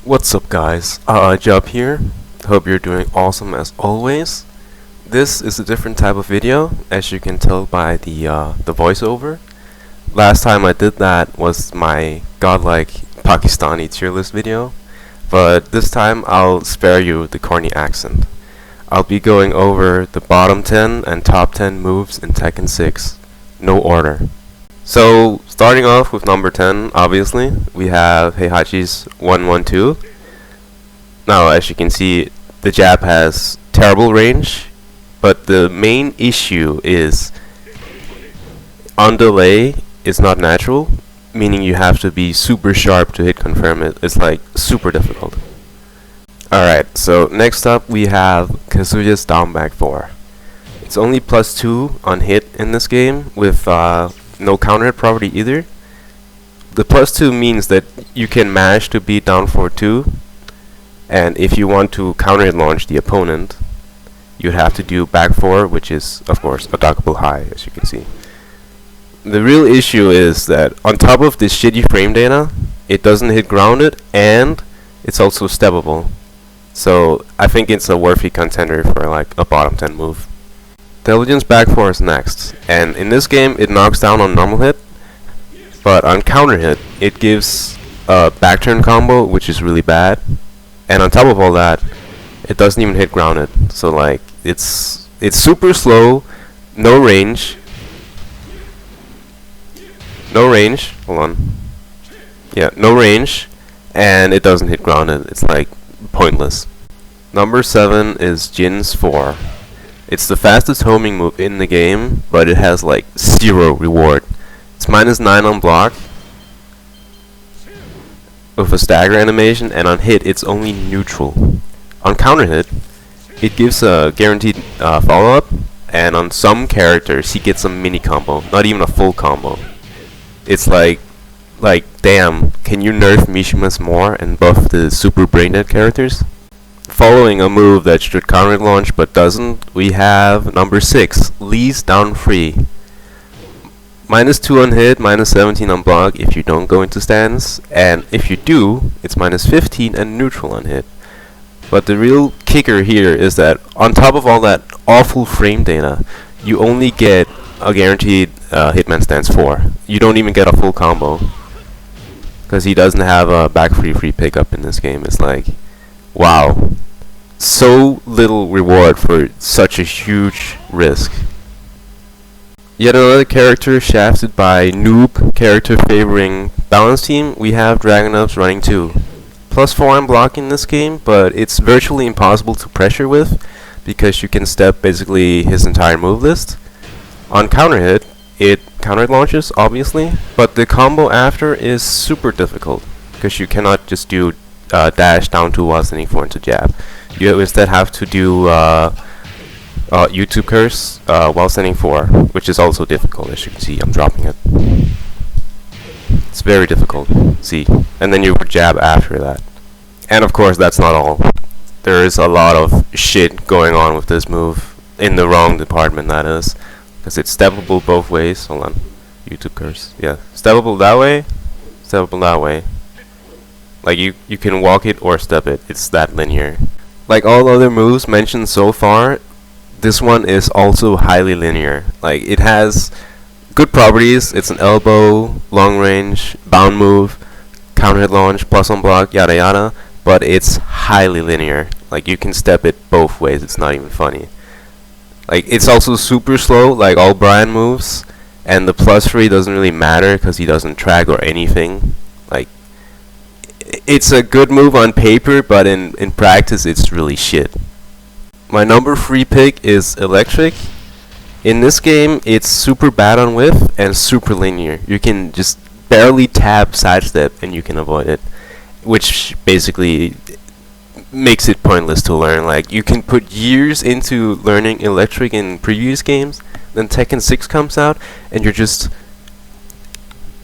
What's up guys, Job here. Hope you're doing awesome as always. This is a different type of video, as you can tell by the voiceover. Last time I did that was my godlike Pakistani tier list video, but this time I'll spare you the corny accent. I'll be going over the bottom 10 and top 10 moves in Tekken 6, no order. So, starting off with number 10, obviously, we have Heihachi's 112. Now, as you can see, the jab has terrible range, but the main issue is on delay is not natural, meaning you have to be super sharp to hit confirm it. It's like super difficult. Alright, so next up we have Kazuya's down back 4. It's only +2 on hit in this game with no counter hit property either. The +2 means that you can mash to beat down 4-2, and if you want to counter hit launch the opponent, you have to do back 4, which is of course a dockable high, as you can see. The real issue is that on top of this shitty frame data, it doesn't hit grounded and it's also steppable. So I think it's a worthy contender for like a bottom 10 move. Diligence back 4 is next, and in this game it knocks down on normal hit, but on counter hit it gives a back turn combo, which is really bad, and on top of all that it doesn't even hit grounded. So like it's super slow, no range, hold on, yeah, no range, and it doesn't hit grounded. It's like pointless. Number 7 is Jin's 4. It's the fastest homing move in the game, but it has like 0 reward. It's -9 on block with a stagger animation, and on hit it's only neutral. On counter hit, it gives a guaranteed follow-up, and on some characters he gets a mini combo, not even a full combo. It's like damn, can you nerf Mishimas more and buff the super braindead characters? Following a move that should counter launch but doesn't, we have number 6, Lee's down 3. -2 on hit, -17 on block if you don't go into stance, and if you do, it's -15 and neutral on hit. But the real kicker here is that on top of all that awful frame data, you only get a guaranteed hitman stance 4. You don't even get a full combo, because he doesn't have a back free pickup in this game. It's like, wow, so little reward for such a huge risk. Yet another character shafted by noob character favoring balance team, we have Dragunov's running 2. +4 on block in this game, but it's virtually impossible to pressure with because you can step basically his entire move list. On counter hit, it counter launches obviously, but the combo after is super difficult because you cannot just do dash down 2 while standing 4 into jab. You instead have to do YouTube curse while standing 4, which is also difficult. As you can see, I'm dropping it. It's very difficult. See, and then you would jab after that. And of course, that's not all. There is a lot of shit going on with this move in the wrong department. That is, because it's steppable both ways. Hold on, YouTube curse. Yeah, steppable that way, steppable that way. Like you can walk it or step it. It's that linear. Like all other moves mentioned so far, this one is also highly linear. Like it has good properties. It's an elbow, long range, bound move, counter hit launch, plus on block, yada yada. But it's highly linear. Like you can step it both ways. It's not even funny. Like it's also super slow, like all Brian moves, and the +3 doesn't really matter because he doesn't track or anything. Like it's a good move on paper, but in practice it's really shit. My number 3 pick is Electric. In this game it's super bad on whiff and super linear. You can just barely tap sidestep and you can avoid it, which basically makes it pointless to learn. Like you can put years into learning Electric in previous games, then Tekken 6 comes out and you're just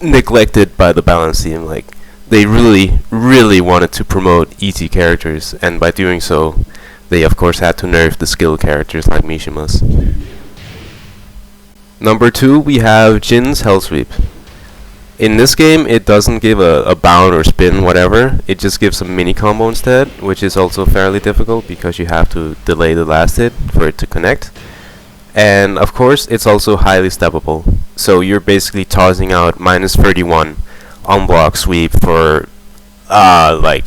neglected by the balance team. Like they really wanted to promote easy characters, and by doing so they of course had to nerf the skill characters like Mishimas. Number 2 we have Jin's Hellsweep. In this game, it doesn't give a bound or spin, whatever. It just gives a mini combo instead, which is also fairly difficult because you have to delay the last hit for it to connect. And of course, it's also highly steppable. So you're basically tossing out minus 31 on block sweep for like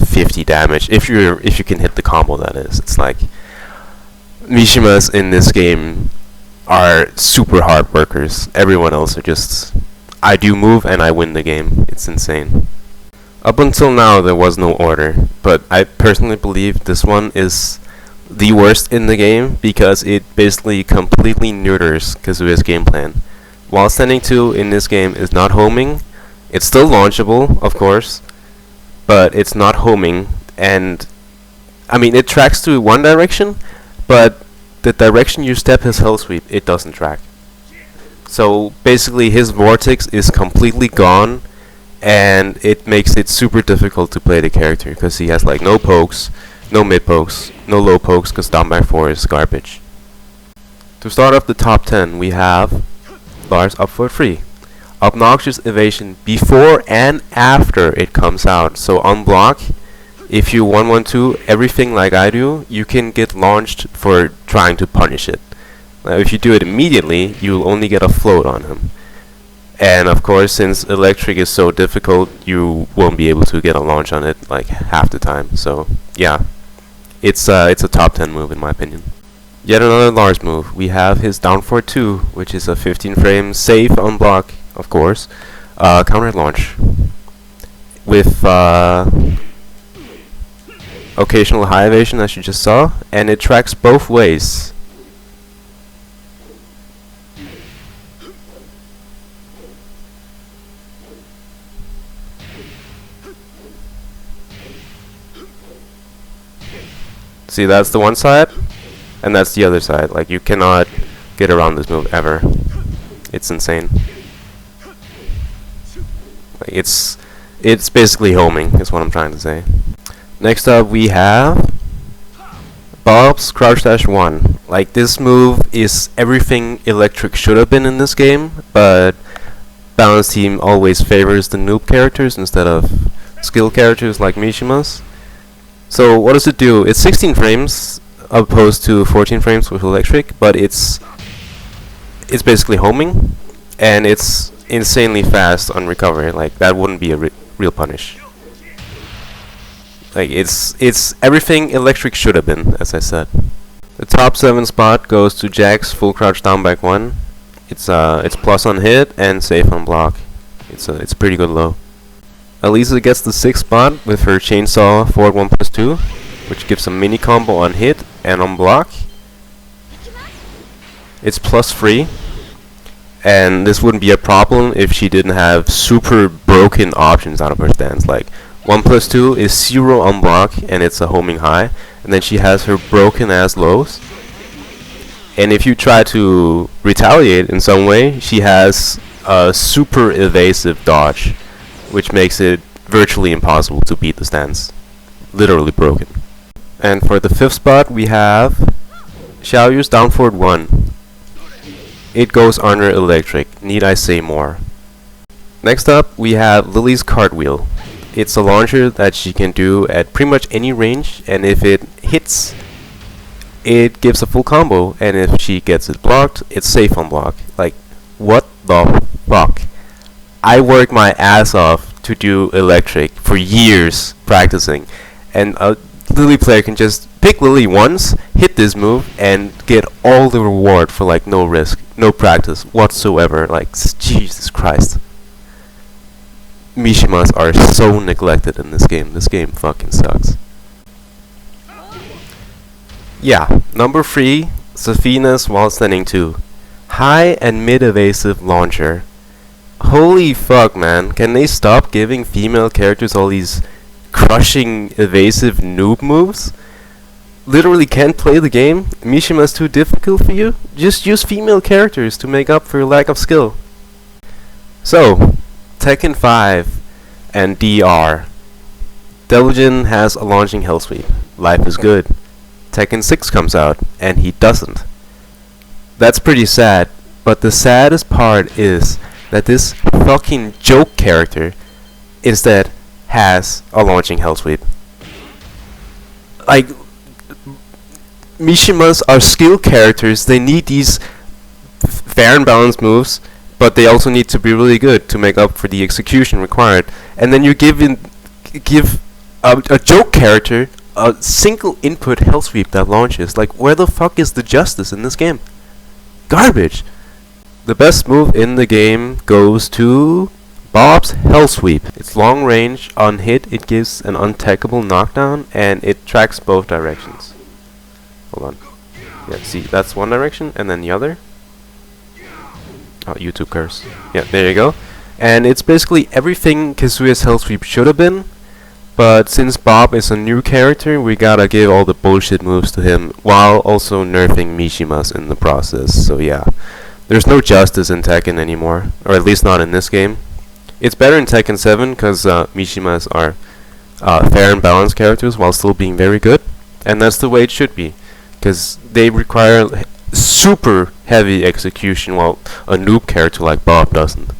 50 damage if you can hit the combo. That is, it's like Mishimas in this game are super hard workers. Everyone else are just, I do move and I win the game. It's insane. Up until now there was no order, but I personally believe this one is the worst in the game because it basically completely neuters Kazuya's game plan. While standing 2 in this game is not homing, it's still launchable, of course, but it's not homing, and I mean it tracks to one direction, but the direction you step his Hellsweep, it doesn't track. So basically his vortex is completely gone, and it makes it super difficult to play the character because he has like no pokes, no mid pokes, no low pokes because down by 4 is garbage. To start off the top 10, we have Lars up for free. Obnoxious evasion before and after it comes out. So on block, if you 1-1-2 everything like I do, you can get launched for trying to punish it. Now if you do it immediately, you'll only get a float on him. And of course, since electric is so difficult, you won't be able to get a launch on it like half the time. So yeah, it's a top 10 move in my opinion. Yet another Lars move. We have his down for 2, which is a 15 frame safe on block, of course, counter launch with occasional high evasion as you just saw, and it tracks both ways. See, that's the one side, and that's the other side. Like, you cannot get around this move ever. It's insane. Like, it's basically homing, is what I'm trying to say. Next up, we have Bob's Crouch Dash 1. Like, this move is everything electric should have been in this game, but Balance Team always favors the noob characters instead of skill characters like Mishima's. So what does it do? It's 16 frames opposed to 14 frames with electric, but it's basically homing, and it's insanely fast on recovery. Like, that wouldn't be a real punish. Like, it's everything electric should have been, as I said. The top 7 spot goes to Jack's full crouch down back 1. It's plus on hit and safe on block. It's pretty good low. Elisa gets the 6th spot with her chainsaw forward 1+2, which gives a mini combo on hit and on block. It's plus 3, and this wouldn't be a problem if she didn't have super broken options out of her stance. Like 1+2 is 0 on block and it's a homing high, and then she has her broken ass lows. And if you try to retaliate in some way, she has a super evasive dodge, which makes it virtually impossible to beat the stance. Literally broken. And for the 5th spot, we have Xiaoyu's down forward 1. It goes under electric. Need I say more? Next up, we have Lily's cartwheel. It's a launcher that she can do at pretty much any range, and if it hits, it gives a full combo, and if she gets it blocked, it's safe on block. Like, what the fuck? I worked my ass off to do electric for years practicing, and a Lily player can just pick Lily once, hit this move, and get all the reward for like no risk, no practice whatsoever. Like, Jesus Christ. Mishimas are so neglected in this game. This game fucking sucks. Yeah, number 3, Safinas while standing 2. High and mid evasive launcher. Holy fuck, man. Can they stop giving female characters all these crushing evasive noob moves? Literally can't play the game? Mishima's too difficult for you? Just use female characters to make up for your lack of skill. So, Tekken 5 and DR. Deligin has a launching Hellsweep. Life is good. Tekken 6 comes out, and he doesn't. That's pretty sad, but the saddest part is that this fucking joke character instead has a launching Hellsweep. Like, Mishimas are skill characters. They need these fair and balanced moves, but they also need to be really good to make up for the execution required. And then you give a joke character a single input Hellsweep that launches. Like, where the fuck is the justice in this game? Garbage. The best move in the game goes to Bob's Hellsweep. It's long range. On hit, it gives an untackable knockdown, and it tracks both directions. Hold on. Yeah, see, that's one direction, and then the other. Oh, YouTube curse. Yeah, there you go. And it's basically everything Kazuya's Hellsweep should have been, but since Bob is a new character, we gotta give all the bullshit moves to him, while also nerfing Mishimas in the process. So yeah, there's no justice in Tekken anymore, or at least not in this game. It's better in Tekken 7, because Mishimas are fair and balanced characters, while still being very good, and that's the way it should be. Because they require super heavy execution, while a noob character like Bob doesn't.